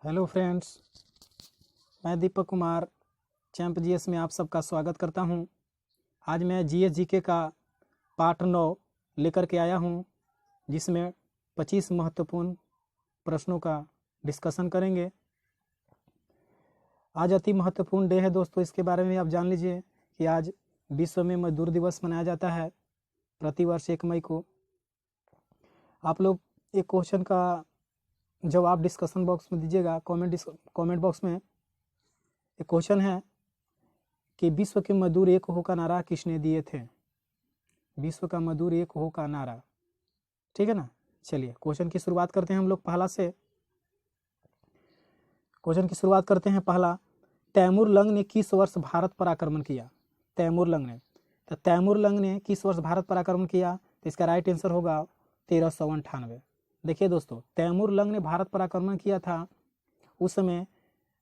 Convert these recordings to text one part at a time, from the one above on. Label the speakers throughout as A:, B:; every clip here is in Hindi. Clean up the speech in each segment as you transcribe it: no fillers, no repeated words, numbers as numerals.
A: हेलो फ्रेंड्स, मैं दीपक कुमार चैंप जीएस में आप सबका स्वागत करता हूं। आज मैं जीएस जीके का पार्ट 9 लेकर के आया हूं, जिसमें 25 महत्वपूर्ण प्रश्नों का डिस्कशन करेंगे। आज अति महत्वपूर्ण डे है दोस्तों, इसके बारे में आप जान लीजिए कि आज विश्व में मजदूर दिवस मनाया जाता है प्रतिवर्ष 1 मई को। आप लोग एक क्वेश्चन का जवाब डिस्कशन बॉक्स में दीजिएगा, कमेंट बॉक्स में। एक क्वेश्चन है कि विश्व के मजदूर एक हो का नारा किसने दिए थे? विश्व का मजदूर एक हो का नारा, ठीक है ना। चलिए क्वेश्चन की शुरुआत करते हैं हम लोग पहला से। क्वेश्चन की शुरुआत करते हैं पहला, तैमूरलंग ने किस वर्ष भारत पर आक्रमण किया? तैमूरलंग ने, तो तैमूरलंग ने किस वर्ष भारत पर आक्रमण किया? तो इसका राइट आंसर होगा 1398। देखिए दोस्तों, तैमूरलंग ने भारत पर आक्रमण किया था। उस समय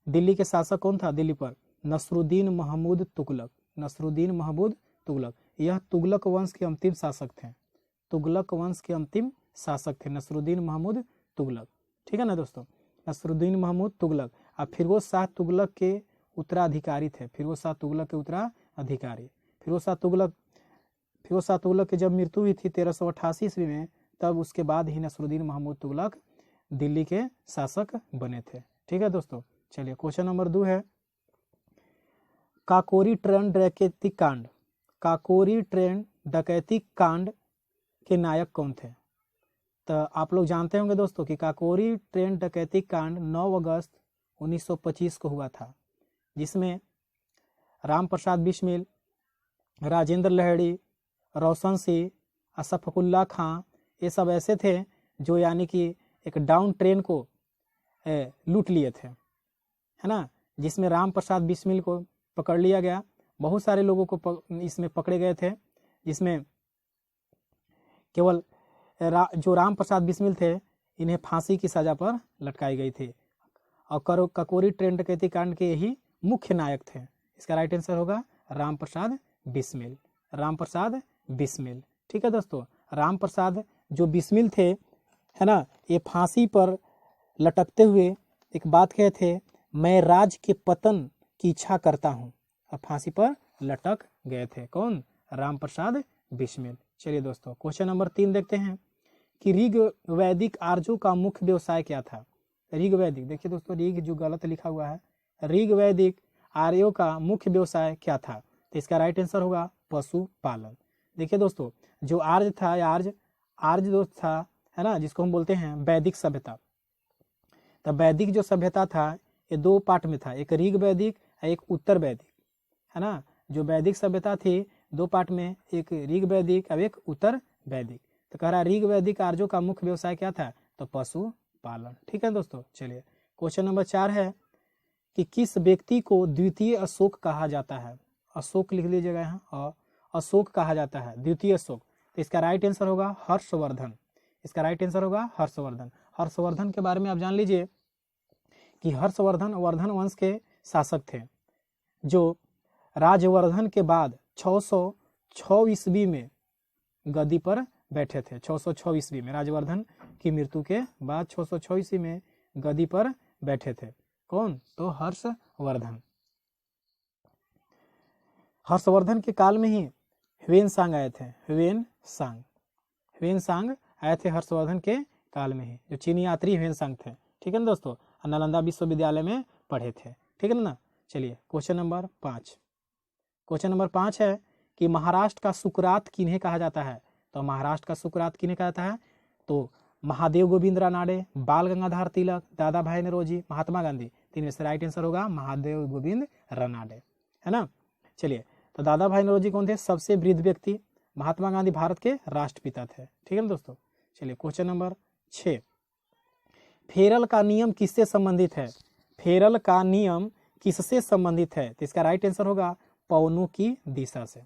A: दिल्ली के शासक कौन था? दिल्ली पर नसरुद्दीन महमूद तुगलक। नसरुद्दीन महमूद तुगलक, यह तुगलक वंश के अंतिम शासक थे। तुगलक वंश के अंतिम शासक थे नसरुद्दीन महमूद तुगलक, ठीक है ना दोस्तों। नसरुद्दीन महमूद तुगलक और फिरोज शाह तुगलक के उत्तराधिकारी थे। फिरोज शाह तुगलक के उत्तराधिकारी। फिरोज शाह तुगलक की जब मृत्यु हुई थी 1388 ईस्वी में, तब उसके बाद ही नसरुद्दीन महमूद तुगलक दिल्ली के शासक बने थे, ठीक है दोस्तों। चलिए क्वेश्चन नंबर 2 है, काकोरी ट्रेन डकैती कांड, काकोरी ट्रेन डकैती कांड के नायक कौन थे? तो आप लोग जानते होंगे दोस्तों कि काकोरी ट्रेन डकैती कांड 9 अगस्त 1925 को हुआ था, जिसमें राम प्रसाद बिस्मिल, राजेंद्र लहड़ी, रोशन सिंह, असफकुल्ला खां, ये सब ऐसे थे जो यानी कि एक डाउन ट्रेन को लूट लिए थे, है ना। जिसमें राम प्रसाद बिस्मिल को पकड़ लिया गया, बहुत सारे लोगों को इसमें पकड़े गए थे, जिसमें केवल जो राम प्रसाद बिस्मिल थे इन्हें फांसी की सजा पर लटकाई गई थी। और काकोरी ट्रेन डकैती कांड के यही मुख्य नायक थे। इसका राइट आंसर होगा राम प्रसाद बिस्मिल। राम प्रसाद बिस्मिल, ठीक है दोस्तों। राम प्रसाद जो बिस्मिल थे, है ना, ये फांसी पर लटकते हुए एक बात कहे थे, मैं राज के पतन की इच्छा करता हूं, और फांसी पर लटक गए थे। कौन? राम प्रसाद बिस्मिल। चलिए दोस्तों क्वेश्चन नंबर 3 देखते हैं कि ऋग वैदिक आर्यों का मुख्य व्यवसाय क्या था? ऋग वैदिक, देखिए दोस्तों ऋग जो गलत लिखा हुआ है, ऋग वैदिक आर्यों का मुख्य व्यवसाय क्या था? तो इसका राइट आंसर होगा पशुपालन। देखिए दोस्तों, जो आर्य था, आर्य दोस्त था, है ना, जिसको हम बोलते हैं वैदिक सभ्यता। तो वैदिक जो सभ्यता था ये 2 पार्ट में था, एक ऋग वैदिक और एक उत्तर वैदिक, है ना। जो वैदिक सभ्यता थी 2 पार्ट में, एक ऋग वैदिक और एक उत्तर वैदिक। तो कह रहा ऋग वैदिक आर्यों का मुख्य व्यवसाय क्या था? तो पशुपालन, ठीक है दोस्तों। चलिए क्वेश्चन नंबर 4 है कि किस व्यक्ति को द्वितीय अशोक कहा जाता है? अशोक लिख लीजिएगा यहाँ, और अशोक कहा जाता है द्वितीय अशोक। तो इसका राइट आंसर होगा हर्षवर्धन। इसका राइट आंसर होगा हर्षवर्धन। हर्षवर्धन के बारे में आप जान लीजिए कि हर्षवर्धन वर्धन वंश के शासक थे, जो राजवर्धन के बाद 606 ईस्वी में गद्दी पर बैठे थे। 606 ईस्वी में, राजवर्धन की मृत्यु के बाद 606 ईस्वी में गद्दी पर बैठे थे। कौन? तो हर्षवर्धन। हर्षवर्धन के काल में ही ह्वेनसांग आए थे। ह्वेनसांग आए थे हर्षवर्धन के काल में ही, जो चीनी यात्री ह्वेनसांग थे, ठीक है ना दोस्तों। नालंदा विश्वविद्यालय में पढ़े थे, ठीक है ना। चलिए क्वेश्चन नंबर 5। क्वेश्चन नंबर 5 है कि महाराष्ट्र का सुकरात किन्हें कहा जाता है? तो महाराष्ट्र का सुकरात किन्हें कहा जाता है? तो महादेव गोविंद रानाडे, बाल गंगाधर तिलक, दादा भाई नौरोजी, महात्मा गांधी। 3 में से राइट आंसर होगा महादेव गोविंद रानाडे, है ना। चलिए, तो दादा भाई नौरोजी कौन थे? सबसे वृद्ध व्यक्ति। महात्मा गांधी भारत के राष्ट्रपिता थे, ठीक है ना दोस्तों। चलिए क्वेश्चन नंबर 6, फेरल का नियम किससे संबंधित है? फेरल का नियम किससे संबंधित है? तो इसका राइट आंसर होगा पवनों की दिशा से।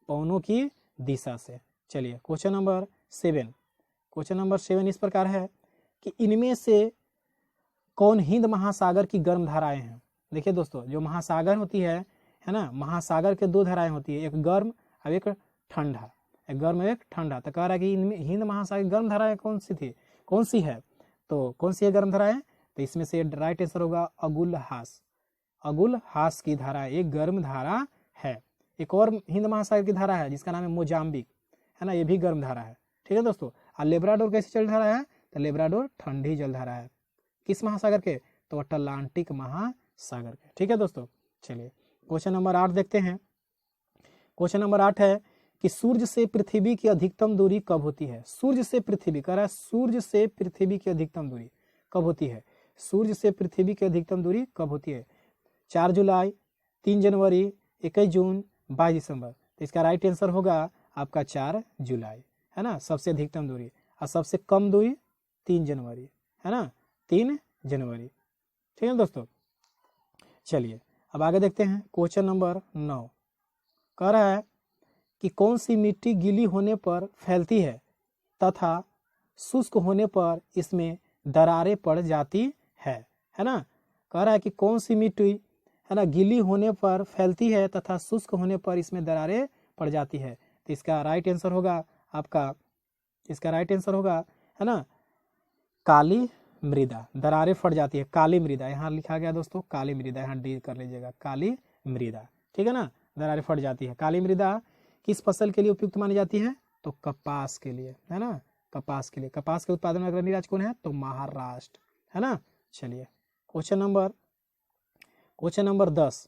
A: पवनों की दिशा से। चलिए क्वेश्चन नंबर 7। क्वेश्चन नंबर 7 इस प्रकार है कि इनमें से कौन हिंद महासागर की गर्म धाराएं हैं? देखिए दोस्तों, जो महासागर होती है ना, महासागर के 2 धाराएं होती है, एक गर्म और एक ठंडा। एक गर्म एक ठंडा। तो कह रहा है कि इनमें हिंद महासागर गर्म धाराएं कौन सी है? तो कौन सी है गर्म धाराएं? तो इसमें से राइट आंसर होगा अगुल हास। अगुल हास की धारा एक गर्म धारा है। एक और हिंद महासागर की धारा है जिसका नाम है मोजाम्बिक, है ना, ये भी गर्म धारा है। ठीक है दोस्तों। और लेब्राडोर कैसी जल धारा है? तो लेब्राडोर ठंडी जल धारा है। किस महासागर के? तो अटलांटिक महासागर के। ठीक है दोस्तों। चलिए क्वेश्चन नंबर 8 देखते हैं। क्वेश्चन नंबर 8 है कि सूर्य से पृथ्वी की अधिकतम दूरी कब होती है? सूर्य से पृथ्वी, कह रहा है सूर्य से पृथ्वी की अधिकतम दूरी कब होती है? सूर्य से पृथ्वी की अधिकतम दूरी कब होती है? 4 जुलाई, 3 जनवरी, 21 जून, 22 दिसंबर। तो इसका राइट आंसर होगा आपका 4 जुलाई, है ना, सबसे अधिकतम दूरी। और सबसे कम दूरी 3 जनवरी, है ना, 3 जनवरी। ठीक है दोस्तों। चलिए अब आगे देखते हैं। क्वेश्चन नंबर 9 कह रहा है कि कौन सी मिट्टी गीली होने पर फैलती है तथा शुष्क होने पर इसमें दरारें पड़ जाती है ना। कह रहा है कि कौन सी मिट्टी, है ना, गीली होने पर फैलती है तथा शुष्क होने पर इसमें दरारें पड़ जाती है। तो इसका राइट आंसर होगा आपका, इसका राइट आंसर होगा, है ना, काली मृदा। दरारें फट जाती है, काली मृदा, यहाँ लिखा गया दोस्तों काली मृदा, यहाँ डी कर लीजिएगा, काली मृदा। ठीक है ना, दरारें फट जाती है। काली मृदा किस फसल के लिए उपयुक्त मानी जाती है? तो कपास के लिए, है ना, कपास के लिए। कपास के उत्पादन में अग्रणी राज्य कौन है? तो महाराष्ट्र, है ना। चलिए क्वेश्चन नंबर 10।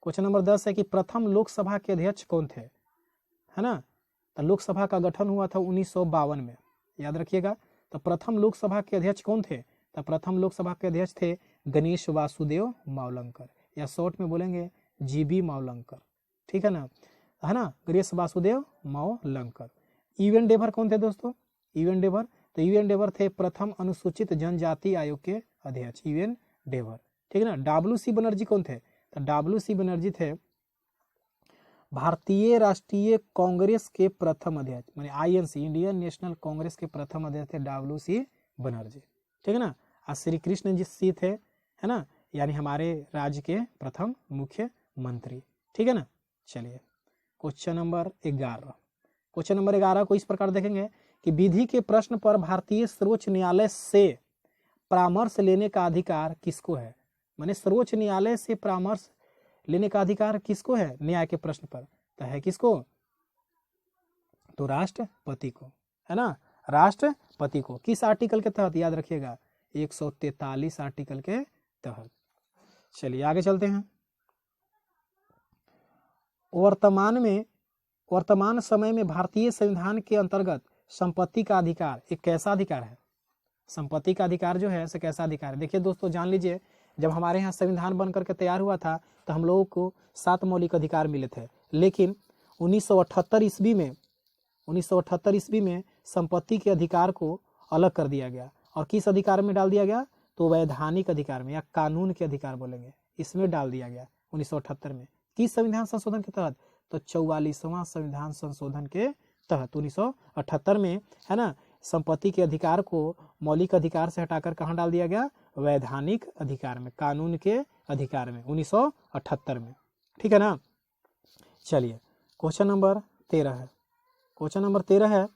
A: क्वेश्चन नंबर 10 है कि प्रथम लोकसभा के अध्यक्ष कौन थे? है ना, तो लोकसभा का गठन हुआ था 1952 में, याद रखिएगा। तो प्रथम लोकसभा के अध्यक्ष कौन थे? तो प्रथम लोकसभा के अध्यक्ष थे गणेश वासुदेव मावलंकर, या शॉर्ट में बोलेंगे जीबी मावलंकर। ठीक है ना, गणेश वासुदेव मावलंकर। ईवेन डेवर कौन थे दोस्तों? ईवेन डेवर, तो ईवेन डेवर थे प्रथम अनुसूचित जनजाति आयोग के अध्यक्ष, ईवेन डेवर। ठीक है ना। डब्ल्यू.सी. बनर्जी कौन थे? तो डब्ल्यू.सी. बनर्जी थे भारतीय राष्ट्रीय कांग्रेस के प्रथम अध्यक्ष, माने आईएनसी, इंडियन नेशनल कांग्रेस के प्रथम अध्यक्ष थे डब्ल्यू.सी. बनर्जी। ठीक है ना। और श्री कृष्ण जी थे, है ना, यानी हमारे राज्य के प्रथम मुख्यमंत्री। ठीक है ना। चलिए क्वेश्चन नंबर 11। क्वेश्चन नंबर 11 को इस प्रकार देखेंगे कि विधि के प्रश्न पर भारतीय सर्वोच्च न्यायालय से परामर्श लेने का अधिकार किसको है? माने सर्वोच्च न्यायालय से परामर्श लेने का अधिकार किसको है न्याय के प्रश्न पर? तो है किसको? तो राष्ट्रपति को, है ना, राष्ट्रपति को। किस आर्टिकल के तहत? याद रखिएगा 143 आर्टिकल के तहत। चलिए आगे चलते हैं। वर्तमान समय में भारतीय संविधान के अंतर्गत संपत्ति का अधिकार एक कैसा अधिकार है? संपत्ति का अधिकार जो है से कैसा अधिकार है? देखिए दोस्तों, जान लीजिए, जब हमारे यहाँ संविधान बन करके तैयार हुआ था तो हम लोगों को 7 मौलिक अधिकार मिले थे, लेकिन 1978 ईस्वी में संपत्ति के अधिकार को अलग कर दिया गया। और किस अधिकार में डाल दिया गया? तो वैधानिक अधिकार में, या कानून के अधिकार बोलेंगे, इसमें डाल दिया गया 1978 में। किस संविधान संशोधन के तहत? तो 44वां संविधान संशोधन के तहत 1978 में, है ना, संपत्ति के अधिकार को मौलिक अधिकार से हटाकर कहाँ डाल दिया गया? वैधानिक अधिकार में, कानून के अधिकार में, 1978 में। ठीक है ना। चलिए क्वेश्चन नंबर 13 है। क्वेश्चन नंबर 13 है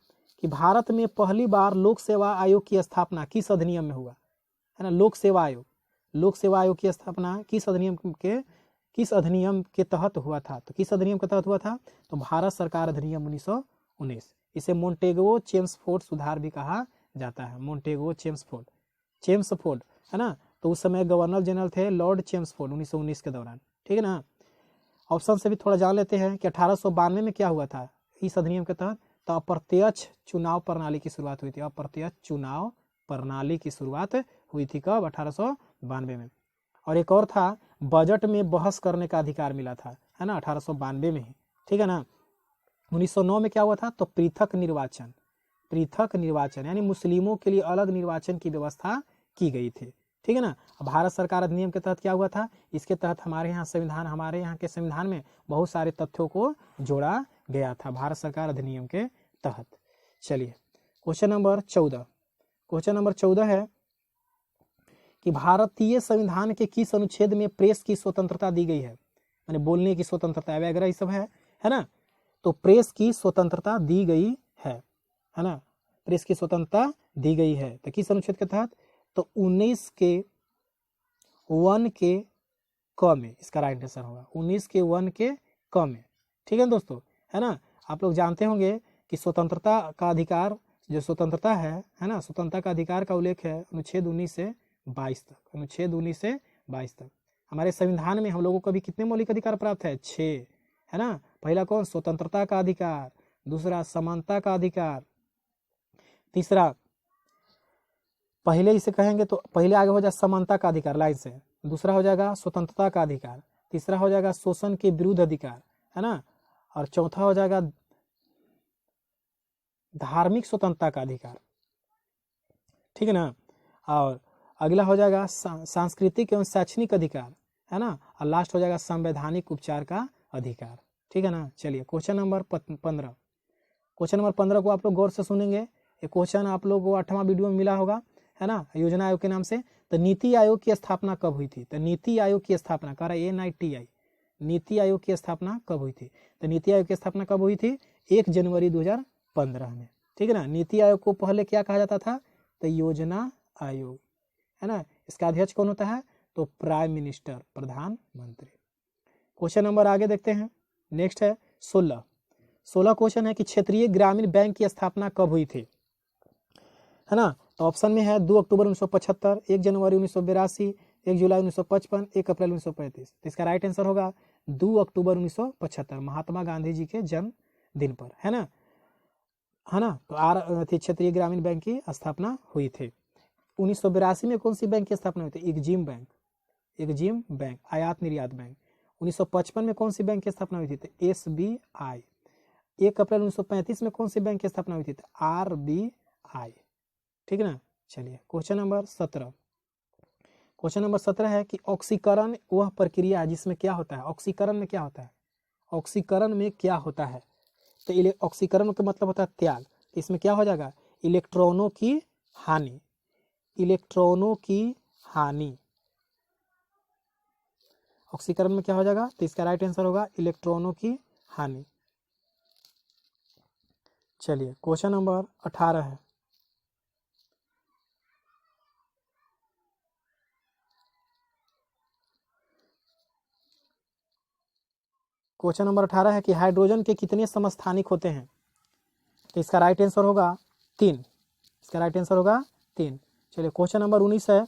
A: कि भारत में पहली बार लोक सेवा आयोग की स्थापना किस अधिनियम में हुआ? है ना, लोक सेवा आयोग की स्थापना किस अधिनियम के तहत हुआ था? तो किस अधिनियम के तहत हुआ था? तो भारत सरकार अधिनियम 1919। इसे मोंटेगो चेम्सफोर्ड सुधार भी कहा जाता है, मोंटेगो चेम्सफोर्ड, है ना। तो उस समय गवर्नर जनरल थे लॉर्ड चेम्सफोर्ड 1919 के दौरान। ठीक है ना। ऑप्शन से भी थोड़ा जान लेते हैं कि 1892 में क्या हुआ था इस अधिनियम के तहत? तो अप्रत्यक्ष चुनाव प्रणाली की शुरुआत हुई थी। अप्रत्यक्ष चुनाव प्रणाली की शुरुआत हुई थी कब? 1892 में। और एक और था, बजट में बहस करने का अधिकार मिला था, है ना, 1892 में ही। ठीक है ना। 1909 में क्या हुआ था? तो पृथक निर्वाचन यानी मुस्लिमों के लिए अलग निर्वाचन की व्यवस्था की गई थी। ठीक है ना। भारत सरकार अधिनियम के तहत क्या हुआ था? इसके तहत हमारे यहाँ के संविधान में बहुत सारे तथ्यों को जोड़ा गया था भारत सरकार अधिनियम के तहत। चलिए क्वेश्चन नंबर 14। क्वेश्चन नंबर 14 है कि भारतीय संविधान के किस अनुच्छेद में प्रेस की स्वतंत्रता दी गई है? माने बोलने की स्वतंत्रता वगैरह ये सब है ना। तो प्रेस की स्वतंत्रता दी गई है ना, प्रेस की स्वतंत्रता दी गई है। तो किस अनुच्छेद के तहत? तो 19 के 1 के क में, इसका राइट आंसर होगा 19 के 1 के क में। ठीक है दोस्तों, है ना। आप लोग जानते होंगे कि स्वतंत्रता का अधिकार, जो स्वतंत्रता है ना, स्वतंत्रता का अधिकार का उल्लेख है अनुच्छेद 19 से 22 तक, अनुच्छेद 19 से 22 तक। हमारे संविधान में हम लोगों को भी कितने मौलिक अधिकार प्राप्त है? 6, है ना। पहला कौन? स्वतंत्रता का अधिकार, दूसरा समानता का अधिकार, तीसरा, पहले इसे कहेंगे तो पहले आगे हो जाए समानता का अधिकार लाइन से, दूसरा हो जाएगा स्वतंत्रता का अधिकार, तीसरा हो जाएगा शोषण के विरुद्ध अधिकार, है ना, और चौथा हो जाएगा धार्मिक स्वतंत्रता का अधिकार। ठीक है ना। और अगला हो जाएगा सांस्कृतिक एवं शैक्षणिक अधिकार, है ना, और लास्ट हो जाएगा संवैधानिक उपचार का अधिकार। ठीक है ना। चलिए क्वेश्चन नंबर 15, क्वेश्चन नंबर 15 को आप लोग गौर से सुनेंगे। ये क्वेश्चन आप लोग को 8वां वीडियो में मिला होगा, है ना, योजना आयोग के नाम से। तो नीति आयोग की स्थापना कब हुई थी? तो नीति आयोग की स्थापना कह रहा है NITI, नीति आयोग की स्थापना कब हुई थी? तो नीति आयोग की स्थापना कब हुई थी? 1 जनवरी 2015 में। ठीक है ना। नीति आयोग को पहले क्या कहा जाता था? तो योजना आयोग, है ना। इसका अध्यक्ष कौन होता है? तो प्राइम मिनिस्टर, प्रधानमंत्री। क्वेश्चन नंबर आगे देखते हैं। नेक्स्ट है 16 क्वेश्चन है कि क्षेत्रीय ग्रामीण बैंक की स्थापना कब हुई थी? है ना। तो ऑप्शन में है 2 अक्टूबर 1975, 1 जनवरी 1982, 1 जुलाई 1955, 1 अप्रैल 1935। तो इसका राइट आंसर होगा 2 अक्टूबर 1975, महात्मा गांधी जी के जन्मदिन पर, है ना, है ना। तो क्षेत्रीय ग्रामीण बैंक की स्थापना हुई थी। 1982 में कौन सी बैंक की स्थापना हुई थी? एग्जिम बैंक, एग्जिम बैंक, आयात निर्यात बैंक। 1955 में कौन सी बैंक की स्थापना हुई थी? तो SBI। 1 अप्रैल 1935 में कौन सी बैंक की स्थापना हुई थी? तो RBI। ठीक है ना। चलिए क्वेश्चन नंबर 17, क्वेश्चन नंबर 17 है कि ऑक्सीकरण वह प्रक्रिया है जिसमें क्या होता है? ऑक्सीकरण में क्या होता है? ऑक्सीकरण में क्या होता है? तो ऑक्सीकरण का मतलब होता है त्याग। इसमें क्या हो जाएगा? इलेक्ट्रॉनों की हानि, इलेक्ट्रॉनों की हानि। ऑक्सीकरण में क्या हो जाएगा? तो इसका राइट आंसर होगा इलेक्ट्रॉनों की हानि। चलिए क्वेश्चन नंबर 18 है, क्वेश्चन नंबर 18 है कि हाइड्रोजन के कितने समस्थानिक होते हैं? तो इसका राइट आंसर होगा 3, इसका राइट आंसर होगा 3। चलिए क्वेश्चन नंबर 19 है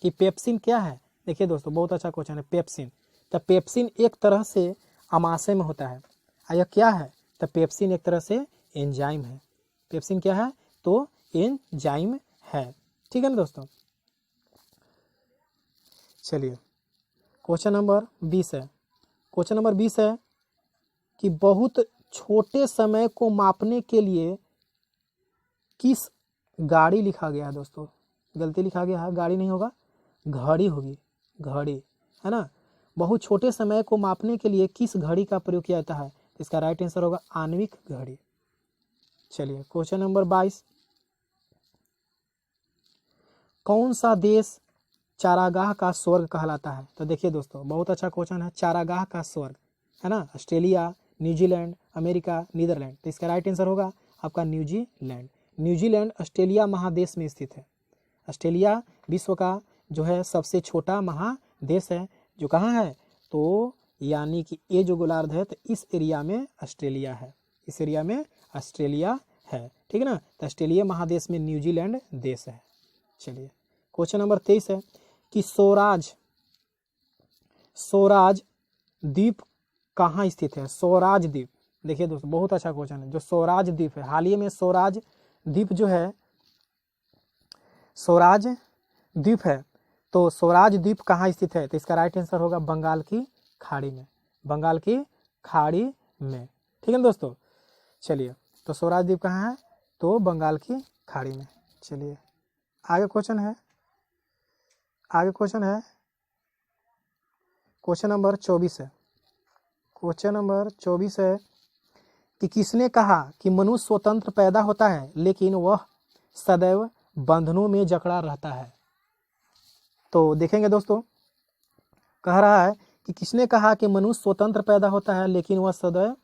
A: कि पेप्सिन क्या है? देखिए दोस्तों बहुत अच्छा क्वेश्चन है। पेप्सिन, तो पेप्सिन एक तरह से अमाशय में होता है। यह क्या है? तो पेप्सिन एक तरह से एंजाइम है। पेप्सिन क्या है? तो एंजाइम है। ठीक है ना दोस्तों। चलिए क्वेश्चन नंबर 20 है, क्वेश्चन नंबर 20 है कि बहुत छोटे समय को मापने के लिए किस गाड़ी लिखा गया है? दोस्तों गलती लिखा गया है, गाड़ी नहीं होगा, घड़ी होगी, घड़ी, है ना। बहुत छोटे समय को मापने के लिए किस घड़ी का प्रयोग किया जाता है? इसका राइट आंसर होगा आणविक घड़ी। चलिए क्वेश्चन नंबर 22, कौन सा देश चारागाह का स्वर्ग कहलाता है? तो देखिए दोस्तों बहुत अच्छा क्वेश्चन है, चारागाह का स्वर्ग, है ना। Australia, New Zealand, America, Netherlands. तो इसका राइट आंसर होगा आपका न्यूजीलैंड। न्यूजीलैंड ऑस्ट्रेलिया महादेश में स्थित है। ऑस्ट्रेलिया विश्व का जो है सबसे छोटा महादेश है, जो कहाँ है? तो यानी कि ये जो गोलार्ध है तो इस एरिया में ऑस्ट्रेलिया है, इस एरिया में ऑस्ट्रेलिया है। ठीक है ना। तो ऑस्ट्रेलिया महादेश में न्यूजीलैंड देश है। चलिए क्वेश्चन नंबर 23 है कि स्वराज द्वीप कहाँ स्थित है? स्वराज द्वीप, देखिए दोस्तों बहुत अच्छा क्वेश्चन है। जो स्वराज द्वीप है, हाल ही में स्वराज द्वीप जो है, स्वराज द्वीप है, तो स्वराज द्वीप कहाँ स्थित है? तो इसका राइट आंसर होगा बंगाल की खाड़ी में, बंगाल की खाड़ी में। ठीक है ना दोस्तों। चलिए तो स्वराज द्वीप कहाँ है? तो बंगाल की खाड़ी में। चलिए आगे क्वेश्चन है, आगे क्वेश्चन है, क्वेश्चन नंबर 24 है, क्वेश्चन नंबर 24 है कि किसने कहा कि मनुष्य स्वतंत्र पैदा होता है लेकिन वह सदैव बंधनों में जकड़ा रहता है? तो देखेंगे दोस्तों, कह रहा है कि किसने कहा कि मनुष्य स्वतंत्र पैदा होता है लेकिन वह सदैव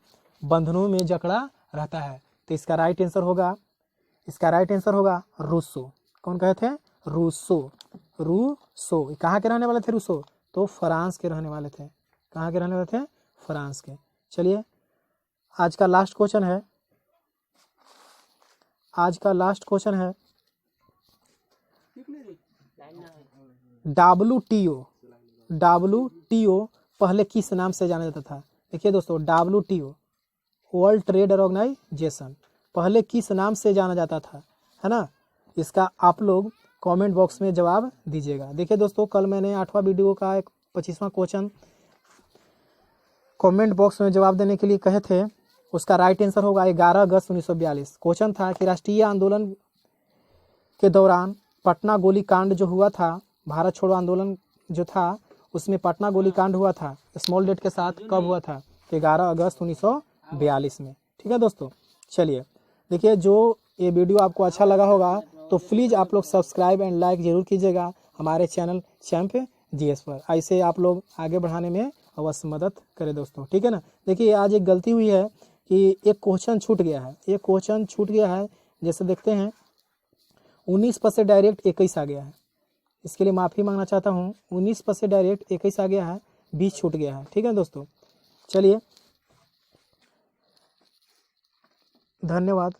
A: बंधनों में जकड़ा रहता है? तो इसका राइट आंसर होगा, इसका राइट आंसर होगा रूसो। कौन कहे थे? रूसो। रूसो। कहाँ के रहने वाले थे रूसो? तो फ्रांस के रहने वाले थे। कहाँ के रहने वाले थे? फ्रांस के। चलिए आज का लास्ट क्वेश्चन है, आज का लास्ट क्वेश्चन है WTO। WTO पहले किस नाम से जाना जाता था? देखिए दोस्तों, WTO वर्ल्ड ट्रेड ऑर्गेनाइजेशन पहले किस नाम से जाना जाता था, है ना? इसका आप लोग कमेंट बॉक्स में जवाब दीजिएगा। देखिए दोस्तों, कल मैंने 8वां वीडियो का एक 25वां क्वेश्चन कमेंट बॉक्स में जवाब देने के लिए कहे थे। उसका राइट आंसर होगा 11 अगस्त 1942। क्वेश्चन था कि राष्ट्रीय आंदोलन के दौरान पटना गोली कांड जो हुआ था, भारत छोड़ो आंदोलन जो था उसमें पटना गोली कांड हुआ था, स्मॉल डेट के साथ कब हुआ था? 11 अगस्त 1942 में। ठीक है दोस्तों, चलिए देखिए, जो ये वीडियो आपको अच्छा लगा होगा तो प्लीज़ आप लोग सब्सक्राइब एंड लाइक जरूर कीजिएगा हमारे चैनल चैंप जीएस पर। ऐसे आप लोग आगे बढ़ाने में अवश्य मदद करें दोस्तों, ठीक है ना। देखिए आज एक गलती हुई है कि एक क्वेश्चन छूट गया है, एक क्वेश्चन छूट गया है। जैसे देखते हैं 19 पर से डायरेक्ट 21 आ गया है, इसके लिए माफ़ी मांगना चाहता हूँ। 19 पर से डायरेक्ट 21 आ गया है, 20 छूट गया है। ठीक है दोस्तों, चलिए धन्यवाद।